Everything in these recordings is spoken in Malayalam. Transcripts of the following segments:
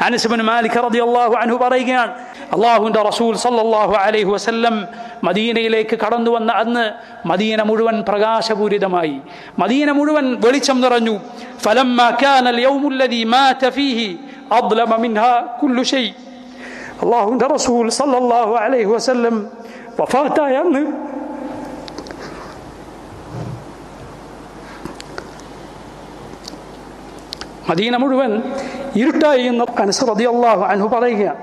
അനസ് ഇബ്നു മാലിക് റളിയല്ലാഹു അൻഹു പറയുകയാണ്, അല്ലാഹുവിൻ്റെ റസൂൽ സല്ലല്ലാഹു അലൈഹി വസല്ലം മദീനയിലേക്ക് കടന്നു വന്ന അന്ന് മദീന മുഴുവൻ പ്രകാശപൂരിതമായി, മദീന മുഴുവൻ വെളിച്ചം നിറഞ്ഞു. ഫലമ്മാ കാനൽ യൗമുൽ ലദീ മാത ഫീഹി അദ്ലമ മിൻഹാ കുല്ലു ഷൈ. അല്ലാഹുവിൻ്റെ റസൂൽ സല്ലല്ലാഹു അലൈഹി വസല്ലം വഫാത്തായ അന്ന് മദീന മുഴുവൻ ഇരുട്ടായി എന്ന് അനസ് റളിയല്ലാഹു അൻഹു പറയുകയാണ്.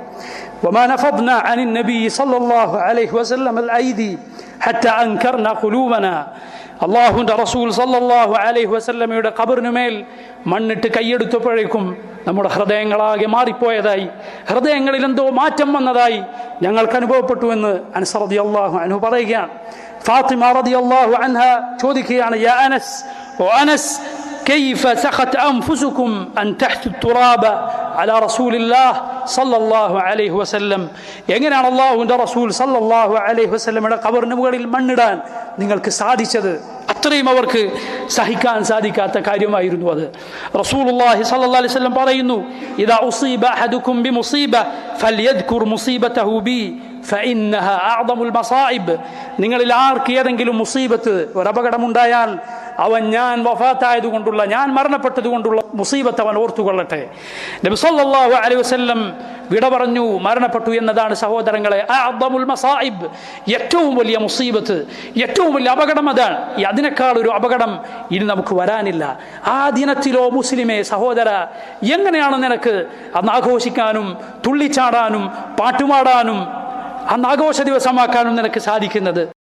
وما نفضنا عن النبي صلى الله عليه وسلم الأيدي حتى أنكرنا قلوبنا. അള്ളാഹുവിൻ്റെ റസൂൽ സല്ലല്ലാഹു അലൈഹി വസല്ലമയുടെ ഖബറിനുമേൽ മണ്ണിട്ട് കൈയെടുത്തപ്പോഴേക്കും നമ്മുടെ ഹൃദയങ്ങളാകെ മാറിപ്പോയതായി, ഹൃദയങ്ങളിൽ എന്തോ മാറ്റം വന്നതായി ഞങ്ങൾക്ക് അനുഭവപ്പെട്ടു എന്ന് അനസ് റളിയല്ലാഹു അൻഹു പറയുകയാണ്. ഫാത്തിമ റളിയല്ലാഹു അൻഹ ചോദിക്കുകയാണ്, യാ അനസ്, ഓ അനസ്, كيف سخت أنفسكم أن تحثوا التراب على رسول الله صلى الله عليه وسلم. എങ്ങനെയാണ് അല്ലാഹുവിൻ്റെ റസൂൽ സല്ലല്ലാഹു അലൈഹി വസല്ലമയുടെ ഖബറിന് മുകളിൽ മണ്ണിടാൻ നിങ്ങൾക്ക് സാധിച്ചത്? അത്രയും അവർക്ക് സഹിക്കാൻ സാധിക്കാത്ത കാര്യമായിരുന്നു അത്. റസൂലുള്ളാഹി സ്വല്ലല്ലാഹു അലൈഹി വസല്ലം പറയുന്നു, ഇദാ ഉസീബ അഹദുകും ബിമുസീബ ഫൽയദ്കുർ മുസീബതഹു ബി ഫഇന്നഹാ അഅ്ദമുൽ മസായിബ്. നിങ്ങളിൽ ആർക്ക് ഏതെങ്കിലും മുസീബത്ത്, ഒരു അപകടമുണ്ടായാൽ അവൻ ഞാൻ വഫാത്തായതുകൊണ്ടുള്ള, ഞാൻ മരണപ്പെട്ടതുകൊണ്ടുള്ള മുസീബത്ത് അവൻ ഓർത്തുകൊള്ളട്ടെ. നബി സല്ലല്ലാഹു അലൈഹി വസല്ലം വിട പറഞ്ഞു, മരണപ്പെട്ടു എന്നതാണ് സഹോദരങ്ങളെ അഅ്ദമുൽ മസായിബ്, ഏറ്റവും വലിയ മുസീബത്ത്, ഏറ്റവും വലിയ അപകടം അതാണ്. അതിനേക്കാൾ ഒരു അപകടം ഇനി നമുക്ക് വരാനില്ല. ആ ദിനത്തിലോ മുസ്ലിമേ സഹോദര, എങ്ങനെയാണ് നിനക്ക് അന്ന് ആഘോഷിക്കാനും തുള്ളിച്ചാടാനും പാട്ടുപാടാനും അന്ന് ആഘോഷ ദിവസമാക്കാനും നിനക്ക് സാധിക്കുന്നത്?